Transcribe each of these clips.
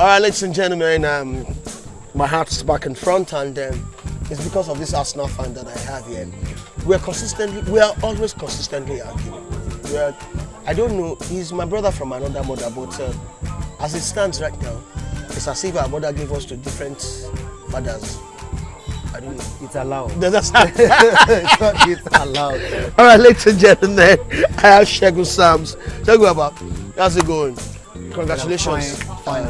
All right, ladies and gentlemen, my heart's back in front, and it's because of this Arsenal fan that I have here. We are always consistently arguing. I don't know, he's my brother from another mother, but as it stands right now, it's as if our mother gave us two different fathers. I don't know. It's allowed. It's allowed. All right, ladies and gentlemen, I have Segun Sams. Segun, how's it going? Congratulations. Fine.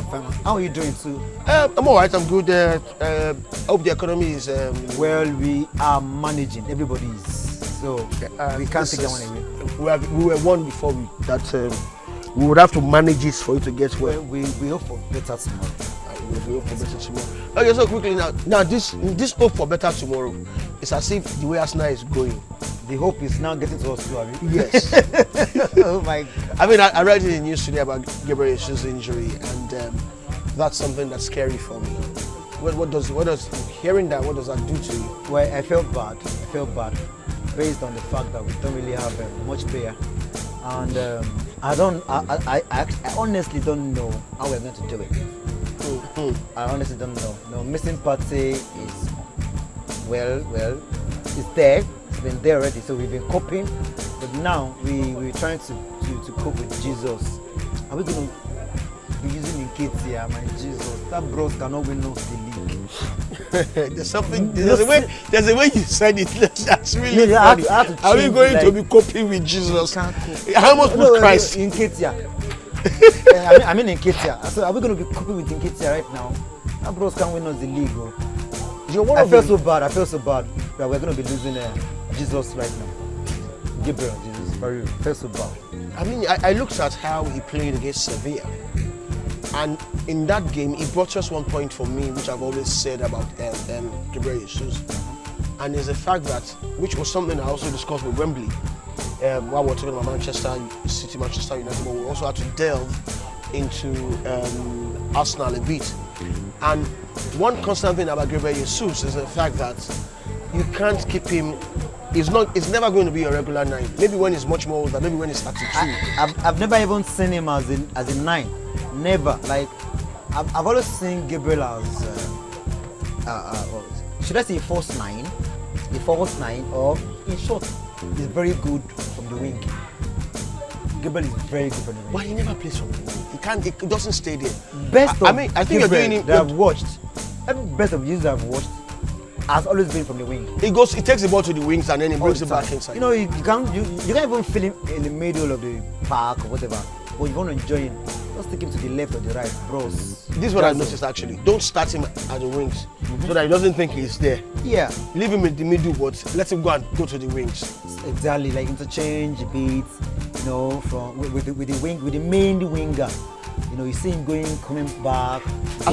How are you doing too? I'm all right. I'm good. I hope the economy is. Well, we are managing. Everybody is. So we can't take that one away. We were one before we would have to manage it for you to get well. We hope for better tomorrow. We hope for better tomorrow. Okay, so quickly now this hope for better tomorrow is as if the way Arsenal is going. The hope is now getting to us too, are we? Yes. Oh my God. I mean, I read in the news today about Gabriel Jesus' injury, and that's something that's scary for me. What does hearing that? What does that do to you? Well, I felt bad, based on the fact that we don't really have much player, and I honestly don't know how we're going to do it. I honestly don't know. No, missing party is it's there. It's been there already, so we've been coping. But now we're trying to cope with Jesus. Are we going to be using Nketiah? My Jesus, that bros cannot win us the league. There's a way you said it. That's really funny. Are we going to be coping with Jesus? How much with Christ? Nketiah. I mean Nketiah. So are we going to be coping with Nketiah right now? That bros can't win us the league. Bro. I feel so bad that we're going to be losing Jesus right now. Gabriel Jesus, I feel so bad. I mean, I looked at how he played against Sevilla, and in that game he brought just 1 point for me, which I've always said about Gabriel Jesus, and is the fact that, which was something I also discussed with Wembley while we're talking about Manchester City, Manchester United, but we also had to delve into Arsenal a bit. And one constant thing about Gabriel Jesus is the fact that you can't keep him. He's never going to be a regular 9. Maybe when he's much more older. Maybe when he's 32. I've never even seen him as a 9. Never. Like I've always seen Gabriel as should I say a false 9, or in short, he's very good from the wing. Gabriel is very good from the wing. But he never plays from the wing. He doesn't stay there. Best of I think you're doing it. That I've watched. Every best of Jesus I've watched has always been from the wing. He takes the ball to the wings and then he brings it back inside. You know, you can't even feel him in the middle of the park or whatever. But you want to enjoy him, just take him to the left or the right, bros. This is what I noticed actually. Don't start him at the wings so that he doesn't think he's there. Yeah. Leave him in the middle, but let him go to the wings. Exactly, like interchange a bit, you know, from with the main winger. You know, you see him coming back. I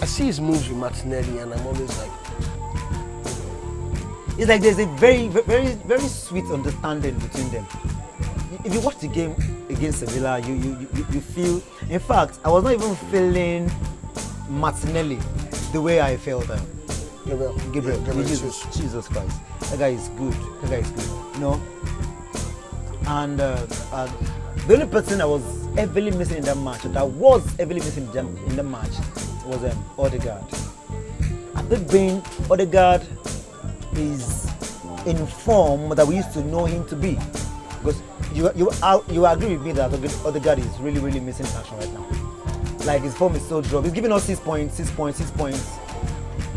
see his moves with Martinelli, and I'm always like, it's like there's a very, very, very sweet understanding between them. If you watch the game against Sevilla, you feel. In fact, I was not even feeling Martinelli the way I felt Gabriel. Jesus Christ, that guy is good. You know. And the only person I was heavily missing in that match, in the match, was Odegaard. I think being Odegaard is in form that we used to know him to be, because you agree with me that Odegaard is really, really missing action right now. Like his form is so dropped. He's giving us 6 points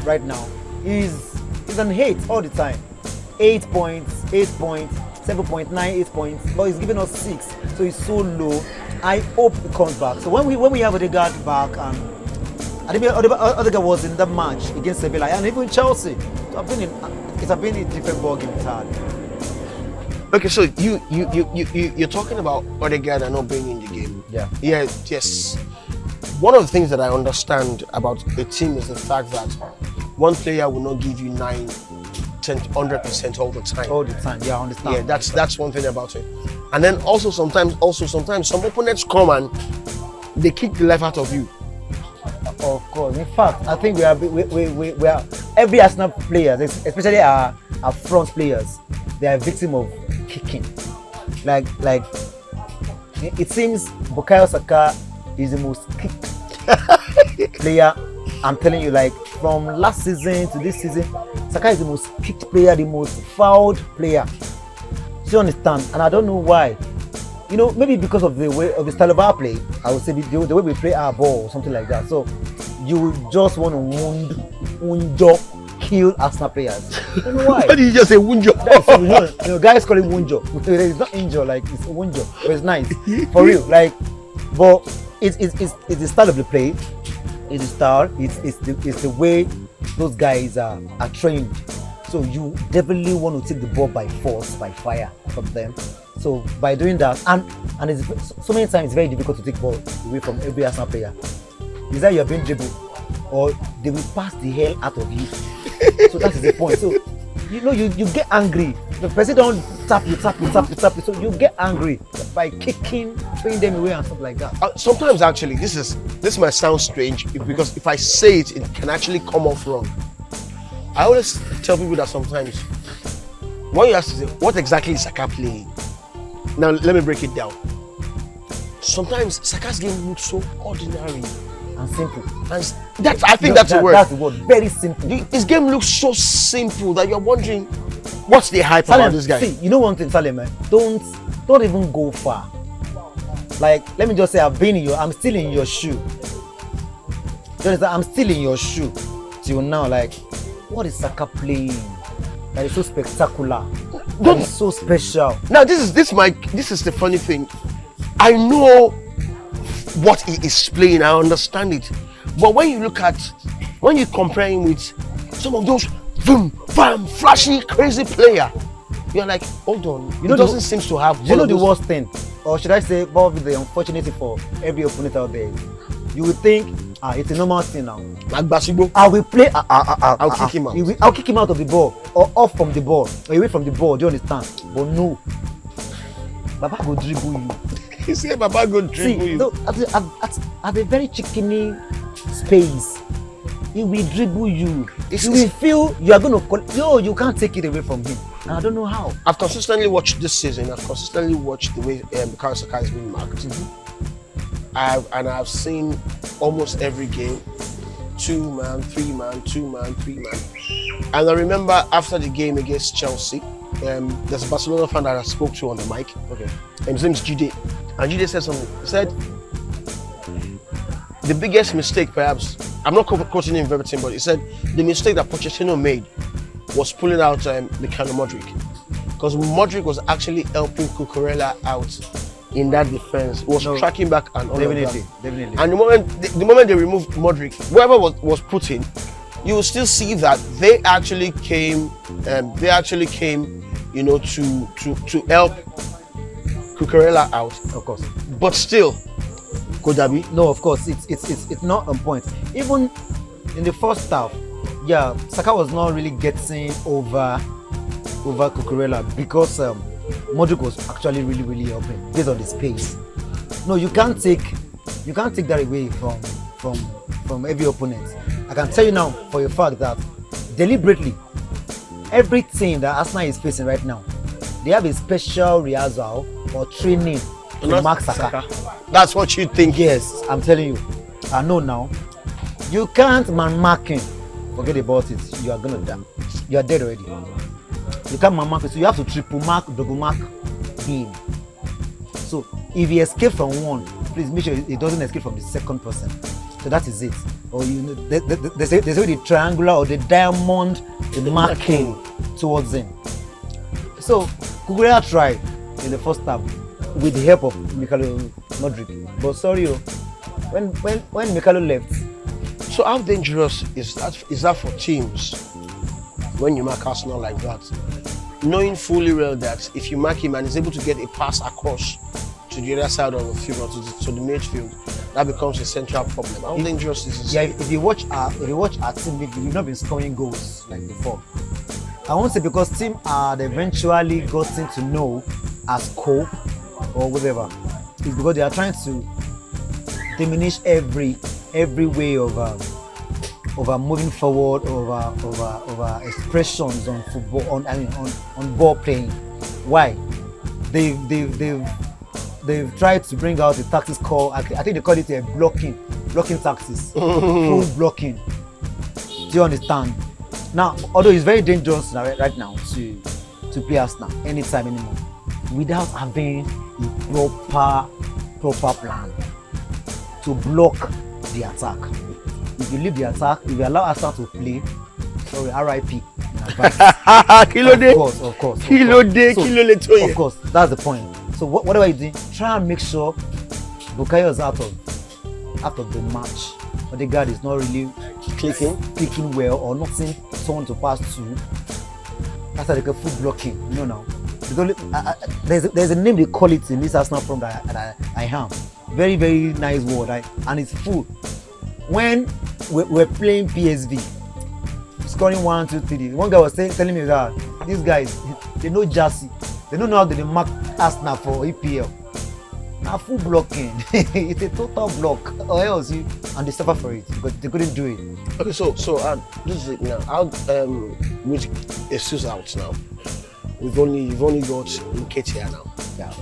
right now. He's on 8 all the time. 8 points, 7.9, 8 points, but he's giving us 6, so he's so low. I hope he comes back. So when we have Odegaard back, and I think Odegaard was in that match against Sevilla and even Chelsea. So it's been a different ballgame entirely. Okay, so you're talking about Odegaard and not being in the game. Yeah. Yes. One of the things that I understand about a team is the fact that one player will not give you 100% all the time. Yeah, I understand. Yeah, that's one thing about it. And then sometimes some opponents come and they kick the life out of you. Of course. In fact, I think we are every Arsenal players, especially our front players, they are victim of kicking. Like it seems Bukayo Saka is the most kicked player. I'm telling you, like from last season to this season, Saka is the most kicked player, the most fouled player. Do you understand? And I don't know why. You know, maybe because of the way of the style of our play, I would say the way we play our ball or something like that. So you just want to wound, kill Arsenal players. I don't know why. Why did you just say wunjo? Guys call it wunjo. It's not injo, like it's wunjo, but it's nice for real. Like, but it's the style of the play. It's the style. It's the way those guys are trained. So you definitely want to take the ball by force, by fire from them. So by doing that, and it's, so many times it's very difficult to take ball away from every Arsenal player. Is that you're being dribbled, or they will pass the hell out of you. So that is the point. So you know you get angry. The person don't tap you. So you get angry by kicking, throwing them away and stuff like that. Sometimes actually, this might sound strange because if I say it, it can actually come off wrong. I always tell people that sometimes when you ask to say, what exactly is Saka playing? Now let me break it down. Sometimes Saka's game looks so ordinary And simple. and I think that's the word. That's the word. Very simple. His game looks so simple that you're wondering what's the hype about this guy. See, you know one thing, Salem, man. Don't even go far. Like, let me just say, I'm still in your shoe. I'm still in your shoe till now. Like, what is Saka playing that is so spectacular? That is so special. Now this is the funny thing. I know what he is playing, I understand it. But when you compare him with some of those boom, bam, flashy, crazy player, you're like, hold on, it doesn't seem to have. You know the worst thing, or should I say, probably the unfortunate for every opponent out there, you would think, it's a normal thing now. Like Basibo, I will play. I'll kick him out. I'll kick him out of the ball, or off from the ball, or away from the ball. Do you understand? But no, Baba go dribble you. He said, Baba go dribble you. No, at a very chickeny space, he will dribble you. You will feel you are going to you can't take it away from him. And I don't know how. I've consistently watched this season. I've consistently watched the way Bukayo Saka has been marked. I've seen almost every game, 2-man, 3-man, 2-man, 3-man. And I remember after the game against Chelsea, there's a Barcelona fan that I spoke to on the mic. Okay. And his name is Jide. And Jide said something. He said, the biggest mistake perhaps, I'm not quoting him verbatim, but he said the mistake that Pochettino made was pulling out Mikhailo Modric. Because Modric was actually helping Cucurella out in that defense. He was tracking back and all of that. Definitely. And the moment they removed Modric, whoever was put in, you will still see that they actually came, you know, to help Cucurella out. Of course. But still, Kodabi. No, of course, it's not on point. Even in the first half, yeah, Saka was not really getting over Cucurella because Modric was actually really helping based on the space. No, you can't take that away from every opponent. I can tell you now for a fact that deliberately, every team that Arsenal is facing right now, they have a special rehearsal or training to mark Saka. That's what you think. Yes, I'm telling you. I know now. You can't man mark him. Forget about it. You are gonna die. You are dead already. You can't man mark it. So you have to triple mark, double mark him. So if he escapes from one, please make sure he doesn't escape from the second person. So that is it. Or you know, there's already the triangular or the diamond, the marking towards him. So Cucurella tried in the first half with the help of Mikhailo Modric. But sorry, when Mikhailo left. So how dangerous is that for teams when you mark Arsenal like that? Knowing fully well that if you mark him and he's able to get a pass across to the other side of the field or to the midfield, that becomes a central problem. How dangerous is this? Yeah, if you watch our team, we've not been scoring goals like before. I won't say because team had eventually gotten to know as cope or whatever. It's because they are trying to diminish every way of moving forward, over expressions on football, on ball playing. Why? They've tried to bring out the tactics called, I think they call it a blocking. blocking tactics, full blocking. Do you understand? Now, although it's very dangerous right now to play Arsenal anytime anymore, without having a proper plan to block the attack. If you leave the attack, if you allow Arsenal to play, sorry, RIP. Of course. Of course, that's the point. So whatever you do, try and make sure Bukayo is out of the match. But the guard is not really clicking well, or not seeing someone to pass to. That's like a full blocking, now. There's a name they call it in this Arsenal from that I am. Very, very nice word, right? And it's full. When we're playing PSV, scoring 1, 2, 3. One guy was telling me that these guys, they know jersey. They don't know how they mark Arsenal for EPL. Now full blocking. It's a total block. Or else and they suffer for it because they couldn't do it. Okay, so this is it now. With Jesus out now, you've only got Nketiah now. Yeah.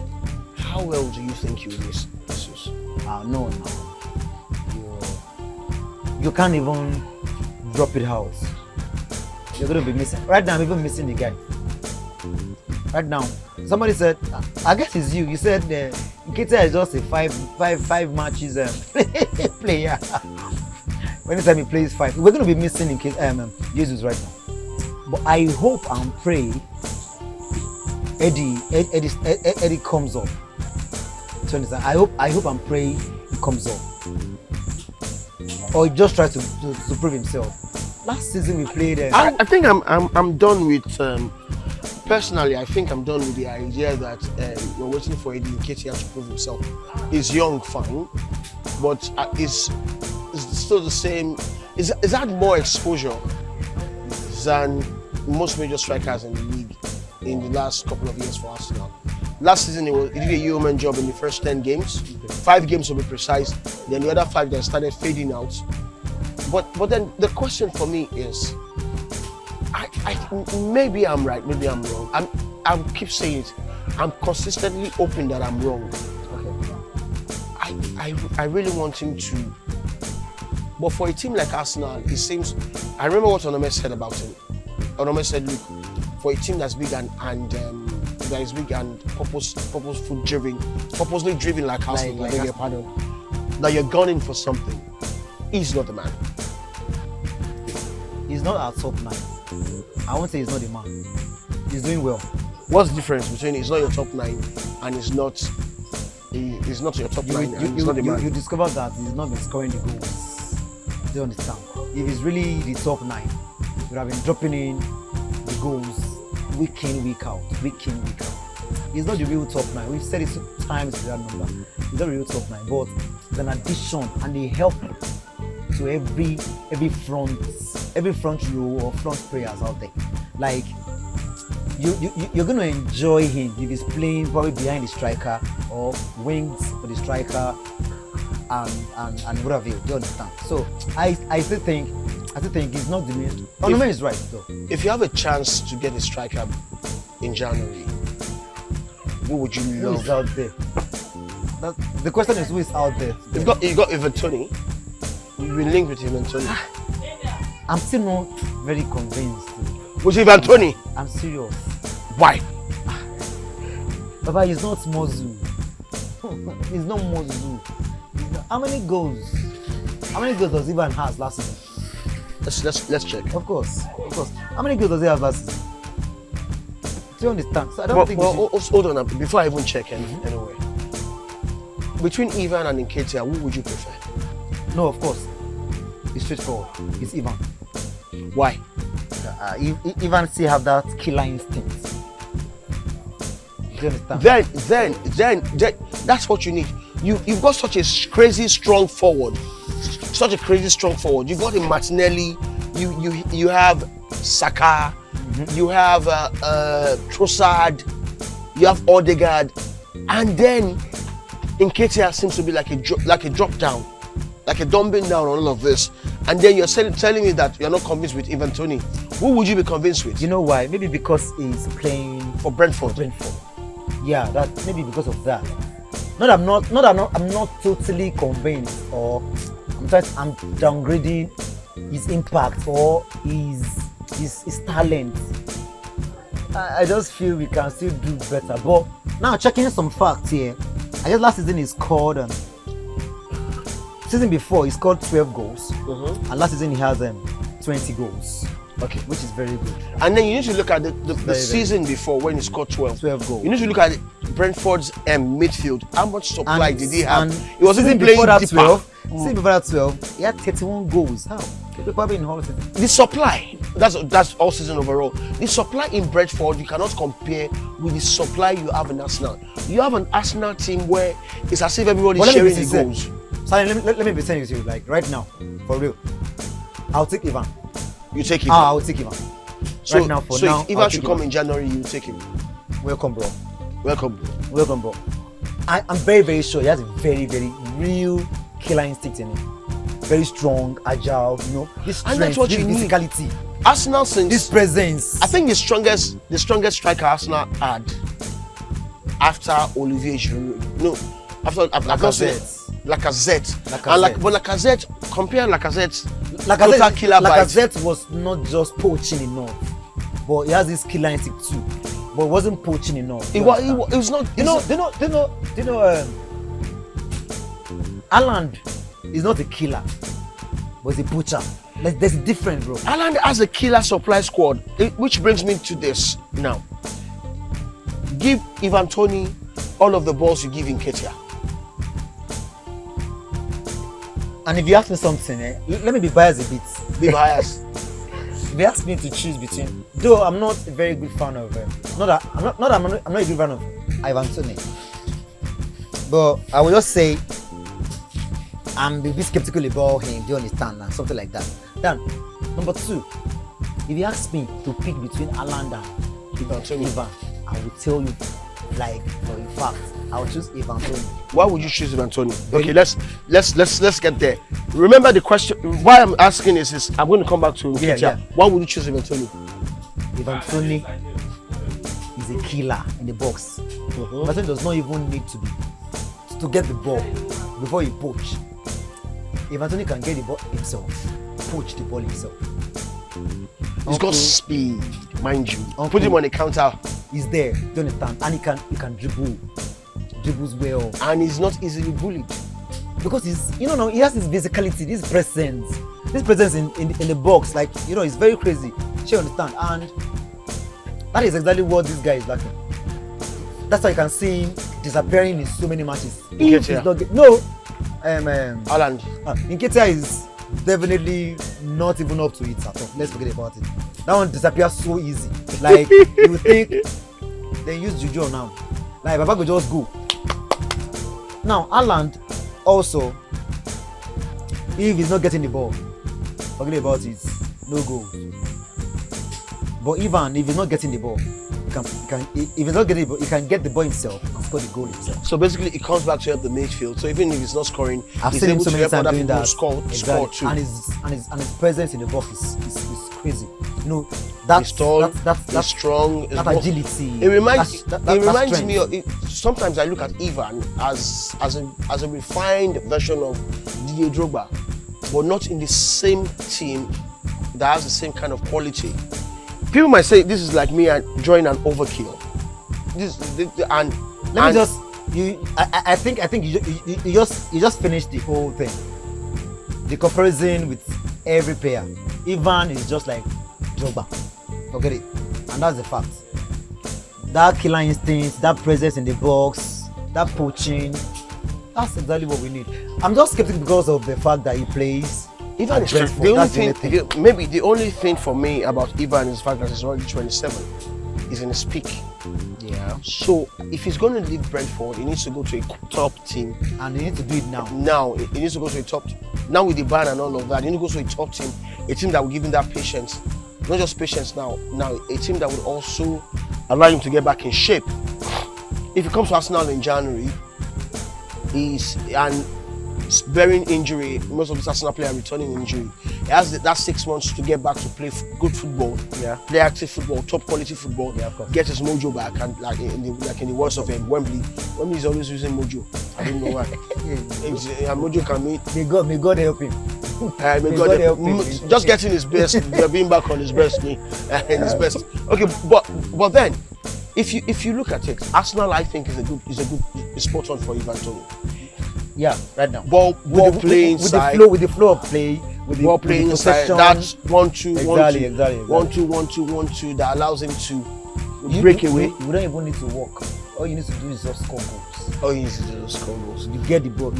How well do you think you miss Jesus? No. You can't even drop it out. You're going to be missing. Right now, I'm even missing the guy. Right now, somebody said, I guess it's you. You said Nketiah is just a five matches player. Anytime he plays 5, we're going to be missing Jesus right now. But I hope and pray Eddie comes up. So understand? I hope and pray he comes up. Or he just tries to prove himself. Last season we played. I think I'm done with. Personally, I think I'm done with the idea that we're waiting for Eddie Nketiah to prove himself. He's young, fine, but is still the same. Is had more exposure than most major strikers in the league in the last couple of years for Arsenal. Last season he did a yeoman job in the first 10 games, 5 games to be precise. Then the other 5 that started fading out. But then the question for me is, maybe I'm right, maybe I'm wrong. I keep saying it. I'm consistently hoping that I'm wrong. Okay. I really want him to. But for a team like Arsenal, it seems. I remember what Onome said about him. Onome said, "Look, for a team that's big and that is big and purposefully driven like Arsenal, that you're gunning for something. He's not the man. He's not our top 9. I won't say he's not the man. He's doing well. What's the difference between he's not your top 9 and he's not your top 9 and he's not the man? You discover that he's not been scoring the goals. Do you understand? If he's really the top 9, he would have been dropping in the goals week in, week out. He's not the real top 9. We've said it 2 times with that number. He's not the real top 9, but it's an addition and they help to every front row or front players out there. Like you're going to enjoy him if he's playing probably behind the striker or wings for the striker and whatever. Do you understand? So I still think he's not the main. Onome is right though. If you have a chance to get a striker in January, who would you love? Who is out there? The question is, who is out there? You got Ivan Toney. You've been linked with Ivan Toney. I'm still not very convinced. With Ivan Toney? I'm serious. Why? Baba, he's not Mozu. He's not Mozu. How many goals does Ivan has last season? Let's check. Of course. How many goals does he have last season? Do you understand? So I don't think. Hold on. Before I even check anyway. Between Ivan and Nketiah, who would you prefer? No, of course. It's straightforward. It's Ivan. Why? Ivan still have that killer instinct. Do you understand? Then that's what you need. You've got such a crazy strong forward. You've got a Martinelli. You have Saka. Mm-hmm. You have Trossard. You have Odegaard, and then Nketiah seems to be like a drop down, like a dumping down on all of this. And then you're telling me that you're not convinced with Ivan Toney. Who would you be convinced with? You know why? Maybe because he's playing for Brentford. Yeah, that maybe because of that. I'm not totally convinced, or I'm downgrading his impact or his talent. I just feel we can still do better. But now checking some facts here, I guess last season he scored. Season before he scored 12 goals, and last season he has 20 goals. Okay. Which is very good. And then you need to look at the Very, season before when he scored 12 goals. You need to look at Brentford's midfield. How much supply did he have? And He was even before playing that deeper. 12. Season before that 12, he had 31 goals. How? Probably in whole season. The supply, that's all season overall. The supply in Brentford, you cannot compare with the supply you have in Arsenal. You have an Arsenal team where it's as if everybody's sharing the goals. So let me be saying with you, like right now, for real. I'll take Ivan. You take him. I'll take Ivan. So, right now, if Ivan should come in January, you take him. Welcome, bro. Welcome. Welcome, bro. I'm very, very sure he has a very, very real killer instinct in him. Very strong, agile, this strength, And that's what this you need. physicality, Arsenal since this presence. I think the strongest striker Arsenal had after Olivier Giroud. No, after Lacazette. But Lacazette, compare Lacazette's total killer vibes. Lacazette was not just poaching enough, but he has this killer instinct too. But it wasn't poaching enough. It was not. Do you know, Haaland is not a killer, but he's a poacher. There's a difference, bro. Haaland has a killer supply squad, which brings me to this now. Give Ivan Toney all of the balls you give in Ketia. And if you ask me something, let me be biased a bit. Be biased. If you ask me to choose between, though I'm not a very good fan of, I'm not a good fan of Ivan Toney, but I will just say I'm a bit skeptical about him. Do you understand? And something like that. Then, number two, if you ask me to pick between Haaland and Ivan, I will tell you, like for a fact, I will choose Ivan Toney. Why would you choose Ivan Toney? Okay, let's get there. Remember the question. Why I'm asking is I'm going to come back to Ketia. Yeah. Why would you choose Ivan Toney? Ivan Toney is a killer in the box. Ivan Toney does not even need to get the ball before he poach. Ivan Toney can get the ball himself, poach the ball himself. He's got speed, mind you. Put him on a counter. He's there, do you understand? And he can dribbles well. And he's not easily bullied. Because he has this physicality, this presence in the box, like, it's very crazy. You understand? And that is exactly what this guy is lacking. That's why you can see him disappearing in so many matches. Haaland. Nketiah is definitely not even up to it at all. Let's forget about it. That one disappears so easy. Like, you would think they use Juju now. Like, Baba could just go. Now, Haaland also, if he's not getting the ball, forget about it. No goal. But even if he's not getting the ball, if he's not getting the ball, he can get the ball himself and score the goal himself. So basically, it comes back to help the midfield. So even if he's not scoring, I've he's seen him able so to many help times other doing people that. score too. And his presence in the box is crazy. That's He's tall, that's he's strong. that agility. It reminds strength. me of. Sometimes I look at Ivan as a refined version of Didier Drogba, but not in the same team that has the same kind of quality. People might say this is like me drawing an overkill. I think you just finished the whole thing. The comparison with every player. Ivan is just like Drogba. Forget it. And that's the fact. That killer instinct, that presence in the box, that poaching, that's exactly what we need. I'm just skeptical because of the fact that he plays. Ivan is the only thing for me about Ivan is the fact that he's already 27. He's in his peak. Yeah. So if he's going to leave Brentford, he needs to go to a top team. And he needs to do it now. Now he needs to go to a top team. Now with the ban and all of that, he needs to go to a top team, a team that will give him that patience. Not just patience now, a team that would also allow him to get back in shape. If he comes to Arsenal in January, bearing injury. Most of these Arsenal players are returning injury. He has that 6 months to get back to play good football, play active football, top quality football, get his mojo back, and like in the words of Wembley is always using mojo. I don't know why. Mojo can mean. May God help him. May God help him. Just getting his best, being back on his best knee, and his best. Okay, but then, if you look at it, Arsenal I think is a good spot on for Ivan Toney. Yeah, right now. Ball playing with the flow of play, with the ball playing inside. That's 1-2, exactly. 1-2, that allows him to break away. You don't even need to walk. All you need to do is just score goals. All you need to do is score goals. You get the ball.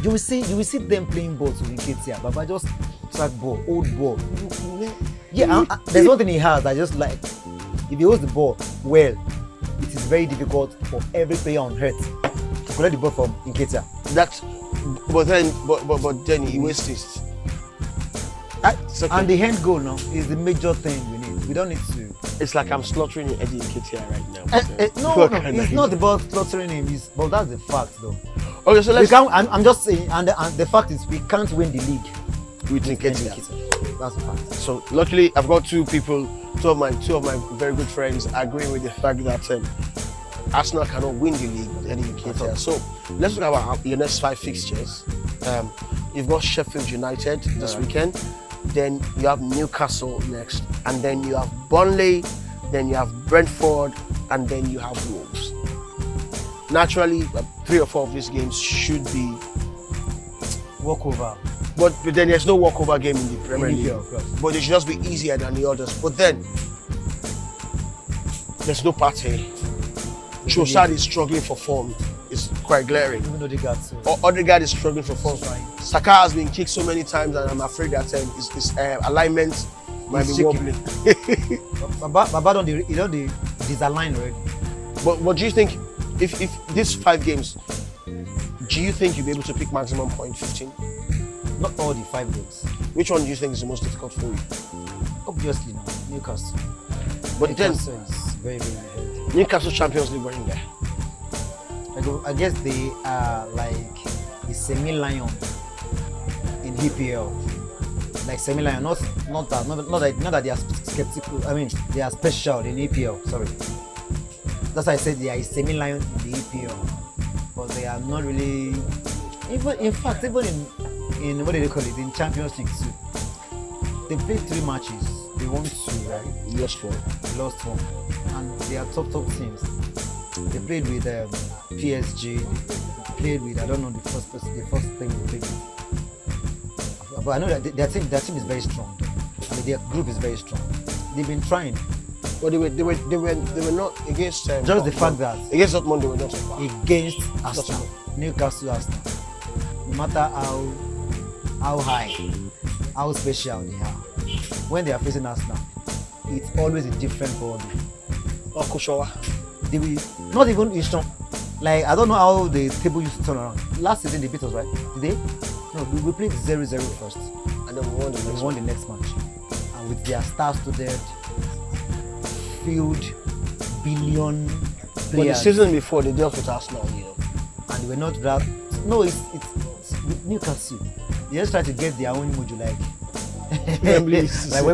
You will see them playing balls with Nketiah. Baba just track ball, old ball. Yeah, there's one thing he has. I just like, if he holds the ball well, it is very difficult for every player on earth to collect the ball from Nketiah. But then he wastes it. Okay. And the hand goal now is the major thing we need. We don't need to. It's like I'm slaughtering Eddie Nketiah right now. No, it's not about slaughtering him. But that's the fact, though. Okay, so let's. I'm just saying, and the fact is, we can't win the league with Nketiah. That's the fact. So luckily, I've got two of my very good friends agreeing with the fact that Arsenal cannot win the league with Eddie Nketiah. So let's look at your next 5 fixtures. You've got Sheffield United this weekend. Then you have Newcastle next, and then you have Burnley, then you have Brentford, and then you have Wolves. Naturally, 3 or 4 of these games should be walkover. But then there's no walkover game in the Premier League. But they should just be easier than the others. But then there's no party. Trossard is struggling for form. It's quite glaring. Even Odegaard too. Odegaard is struggling for form. Saka has been kicked so many times, and I'm afraid that his alignment might be wobbling. Baba don't disalign already. But do you think if these 5 games, do you think you'll be able to pick maximum point 15? Not all the 5 games. Which one do you think is the most difficult for you? Obviously, no, Newcastle. But Newcastle is very, very hard. Newcastle Champions League were in there. I guess they are like the semi-lion in EPL. Like semi-lion, not that they are skeptical. I mean, they are special in EPL. Sorry, that's why I said they are a semi-lion in the EPL, but they are not really. Even in what do they call it, in Champions League too. They played 3 matches. They won 2, right? Lost 1. They lost 1, and they are top teams. They played with PSG. They played with, I don't know the first thing they played with. But I know that their team is very strong. I mean, their group is very strong. They've been trying. But they were not against. Just the fact that against Dortmund they were not against Arsenal, Newcastle Arsenal. No matter how high, how special they are, when they are facing Arsenal, it's always a different body. Kushawa. They will not even strong. Like, I don't know how the table used to turn around. Last season they beat us, right? Did they? No, we played 0-0 first. And then we won the next match. And with their stars to death, field, billion players. But the season before they dealt with Arsenal, And they were not that. No, it's with Newcastle. They just try to get their own mojo, like when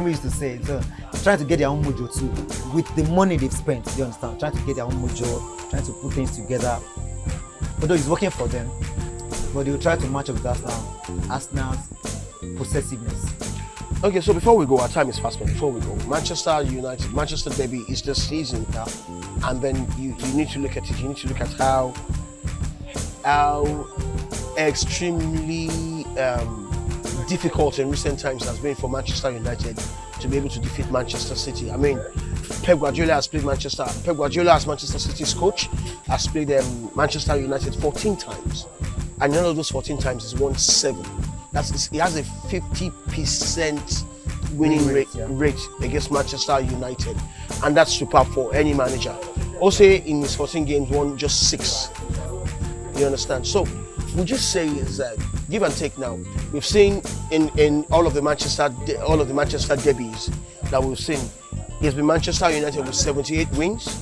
we used to say. So trying to get their own mojo too, with the money they've spent. You understand? Trying to get their own mojo, trying to put things together. Although it's working for them, but they will try to match up with Arsenal's possessiveness. Okay, so before we go, our time is fast, but before we go, Manchester United, Manchester Derby is this season, and then you need to look at it. You need to look at how extremely difficult in recent times has been for Manchester United to be able to defeat Manchester City. I mean, Pep Guardiola has Manchester City's coach, has played Manchester United 14 times, and none of those 14 times he's won 7. He has a 50% winning rate against Manchester United, and that's superb for any manager. Also, in his 14 games, won just 6. You understand? So, would you say is give and take now? We've seen in all of the Manchester derbies that we've seen, it's been Manchester United with 78 wins,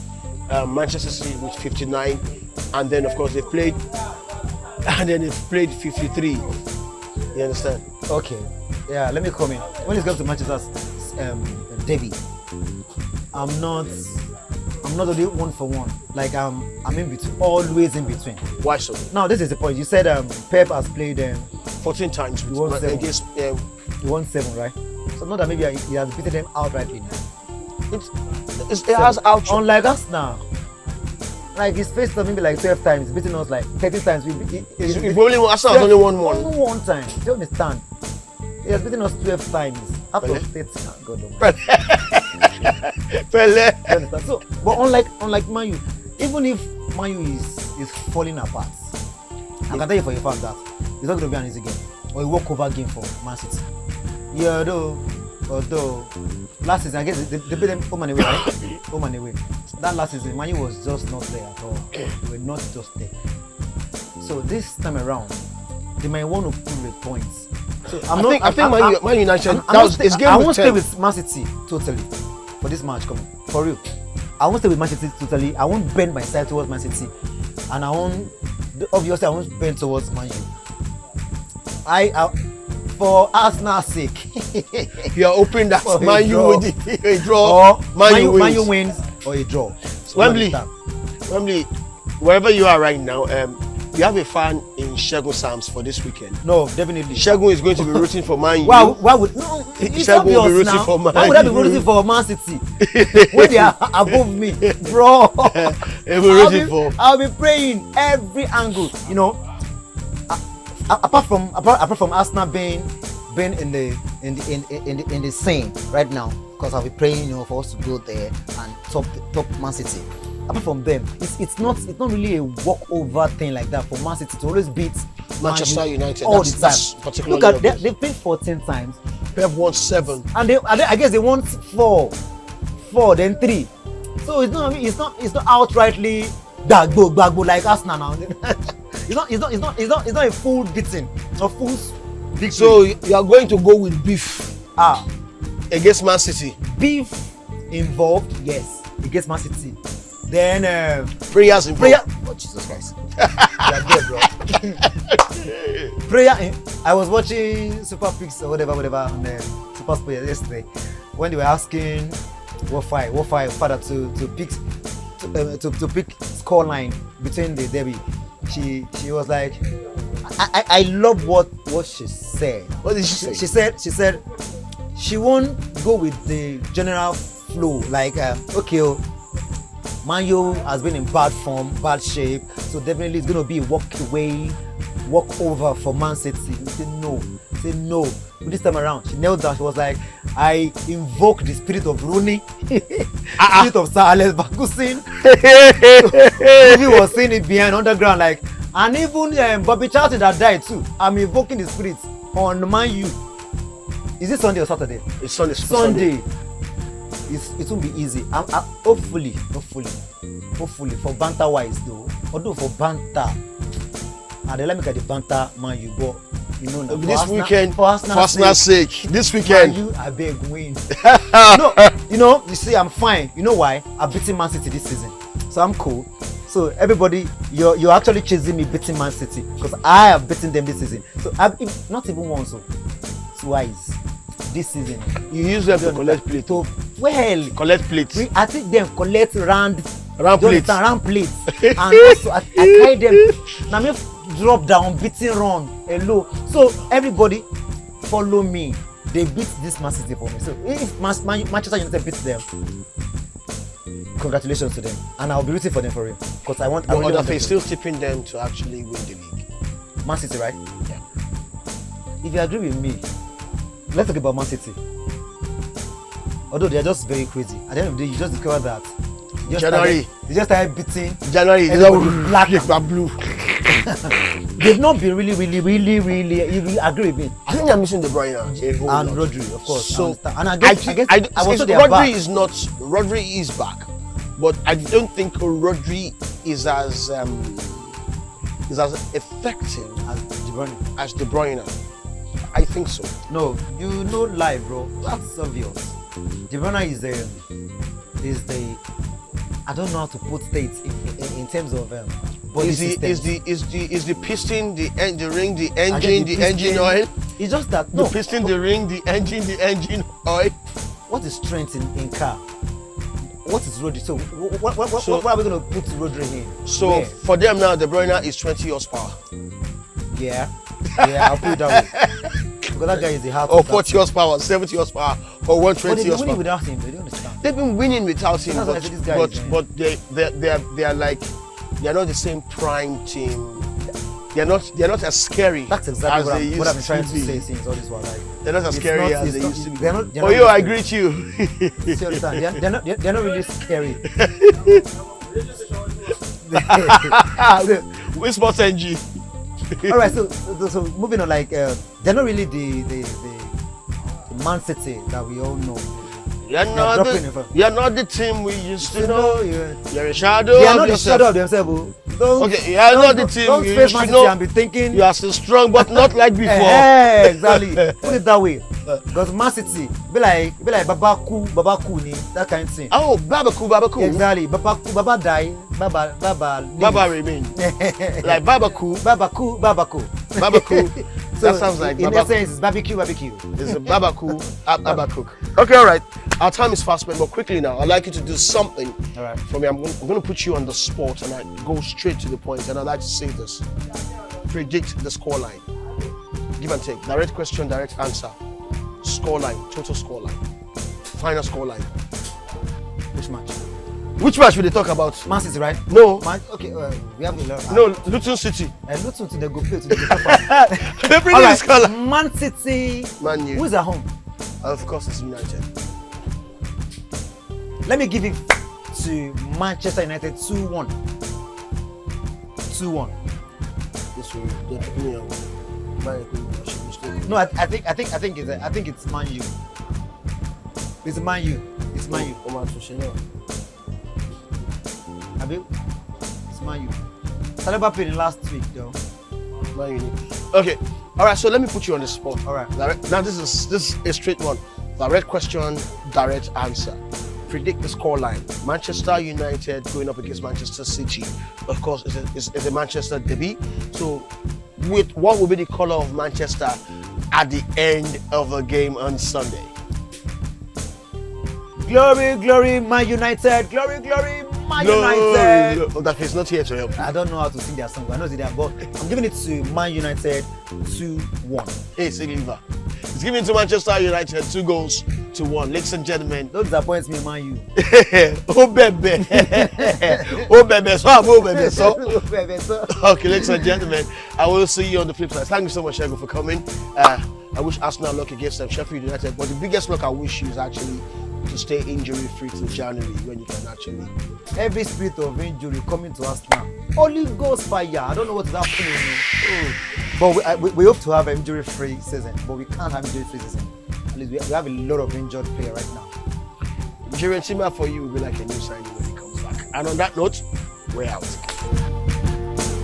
Manchester City with 59, and then of course they played and then they've played 53. You understand? Okay. Yeah, let me come in. When it comes to Manchester's derby, I'm not only 1-for-1. Like I'm in between, always in between. Why so? Now this is the point. You said Pep has played 14 times He won 7. against. he won 7, right? So not that maybe he has beaten them outrightly now. It has out. Unlike us now. Like he's faced us maybe like 12 times, beating us like 30 times. We've only Arsenal has only won one. Only one time. Do you understand? He has beaten us 12 times. Out of 30. God, Pele. understand? So, but unlike Man U, even if Man U is falling apart, I can tell you for a fact that it's not going to be an easy game or a walkover game for Man City. Yeah, although last season I guess they beat them home and away, right? Home and away. That last season, Man U was just not there at all. They were not just there. So this time around, they might want to prove a point. So I think Man United. It's game I with won't 10. stay with Man City totally for this match coming. For real, I won't stay with Man City totally. I won't bend my side towards Man City, and I won't bend towards Man U. For Arsenal's sake, You are hoping that For a Man U draw. will a draw. or Man U Man U wins. wins or a draw. So Wembley. you understand? Wembley, wherever you are right now, you have a fan in Segun Sams for this weekend. No, definitely. Segun is going to be rooting for Man U. Why would no? It's Segun will be obvious rooting now. for Man Why would I be U. rooting for Man City when they are above me, bro? He'll be rooting for. I'll be praying every angle. You know, apart from Arsenal being in the scene right now, because I'll be praying, for us to go there and top Man City. Apart from them, it's not really a walkover thing like that for Man City to always beat Manchester Man U United. all That's the time. particularly Look at obvious. they've played 14 times. Pep won 7. And I guess they want 4, then 3. So it's not outrightly bagbo like Arsenal now. it's not a full beating, a full victory. So you are going to go with beef against Man City. Beef involved, yes, against Man City. Then Prayers involved. oh Jesus Christ, you are dead, bro. I was watching Super Picks or whatever on the Super Sport yesterday when they were asking what five father to pick scoreline between the derby. She was like, I love what she said. What did she say? She said she won't go with the general flow, like okay, Man U has been in bad form, bad shape, so definitely it's going to be a walkover for Man City. Say no. This time around, she knelt down. She was like, I invoke the spirit of Rooney, spirit of Sir Alex Ferguson. He was saying it behind underground, like, and even Bobby Charlton that died too. I'm invoking the spirit on Man U. Is it Sunday or Saturday? It's Sunday. Sunday. It won't be easy. Hopefully for banter wise though. Although for banter, and let me get the banter Man U, but now, This weekend, for Arsenal's Arsenal's sake, this weekend. Man U, I beg win. No, you see, I'm fine. You know why? I've beaten Man City this season, so I'm cool. So everybody, you're actually chasing me beating Man City because I have beaten them this season. So not even once, twice this season. You use them to collect plate. Collect plates. I think them collect round plates. Round plates, and also I carry them. Now me drop down, beating run low. So everybody follow me. They beat this Man City for me. So if Manchester United beats them, congratulations to them, and I'll be rooting for them for real. Because I really want them still tipping them to actually win the league. Man City, right? Yeah. If you agree with me, let's talk about Man City. Although they are just very crazy. At the end of the day, you just discover that January. They just started beating. January. Black and blue. They've not been really. You agree with me? I think they're missing De Bruyne and Rodri, of course. So I guess Rodri is back, but I don't think Rodri is as effective as De Bruyne. I think so. No, you know live, bro. That's obvious. De Bruyne is the I don't know how to put states in terms of body is systems. is the piston, the ring, the And then engine, the engine piston- oil? It's just that The no. piston, the ring, the engine oil. What is strength in car? What is rotary? So what So- are we gonna put rotary in? So Where? for them now, the Bruyne is 20 horsepower. Yeah, I'll put it that way. Because that guy is the heart. Or of that 40 horsepower, 70 horsepower, or But 120 they've been winning horsepower. without him. They don't understand. They've been winning without him, That's why I but said this guy is, but they are like, they are not the same prime team. They are not as scary. That's as exactly they used what I've been trying to be. say since all this while. Like, They're not as it's scary not- as it's they not- used to be. They're not Oh, really yo, I scary. greet you. See, understand? They're not really scary. With Sports NG. All right, so moving on, like they're not really the Man City that we all know. You're dropping it, you're not the team we used to know. Yeah. You're a shadow They are of not the yourself. shadow of themselves. Oh. Don't, Okay, you are not the team Don't you face used Man to City know. and be thinking. You are still strong, but not like before. Exactly. Put it that way. Because Man City be like Babaku ni that kind of thing. Oh, Babaku. Exactly. Baba die. Baba live. Baba remain. Like Babaku. Babaku. So That sounds like in Babaku. essence, it's barbecue. It's a Babaku, Abakuk. Okay, all right. Our time is fast spent, but quickly now, I'd like you to do something All right. for me. I'm going to put you on the spot and I go straight to the point, and I'd like to say this. Predict the scoreline. Give and take. Direct question, direct answer. Scoreline, total scoreline. Final scoreline. Which match? Which match will they talk about? Man City, right? No. Okay, we have a lot. No, Luton City. And Luton to the go play to the go. Every All day right. is color. Man City. Man U. Who's at home? Of course, it's United. Let me give it to Manchester United 2-1. 2-1. This will they're taking me on. No, I think it's Man U. It's Man U. It's Man U. Abi? It's Man U. Saliba played in last week though. Man U. Okay. All right. So let me put you on the spot. All right. Now this is a straight one. Direct question, direct answer. Predict the scoreline. Manchester United going up against Manchester City. Of course, it's a Manchester derby. So, with what will be the color of Manchester at the end of the game on Sunday? Glory, glory, Man United. Glory, glory, Man United. No, that is not here to help you. I don't know how to sing their song, but I know they are. But I'm giving it to Man United 2-1. Hey, Silva. It's given to Manchester United 2-1. Ladies and gentlemen. Don't disappoint me, Man U. Oh, baby. Oh, baby. So. Okay, ladies and gentlemen, I will see you on the flip side. Thank you so much, Segun, for coming. I wish Arsenal luck against Sheffield United, but the biggest luck I wish you is actually to stay injury-free till January when you can actually. Every spirit of injury coming to us now. Holy Ghost fire. I don't know what is happening. But we hope to have an injury-free season, but we can't have injury-free season. At least we have a lot of injured players right now. Jiren Tima for you will be like a new signing when he comes back. And on that note, we're out.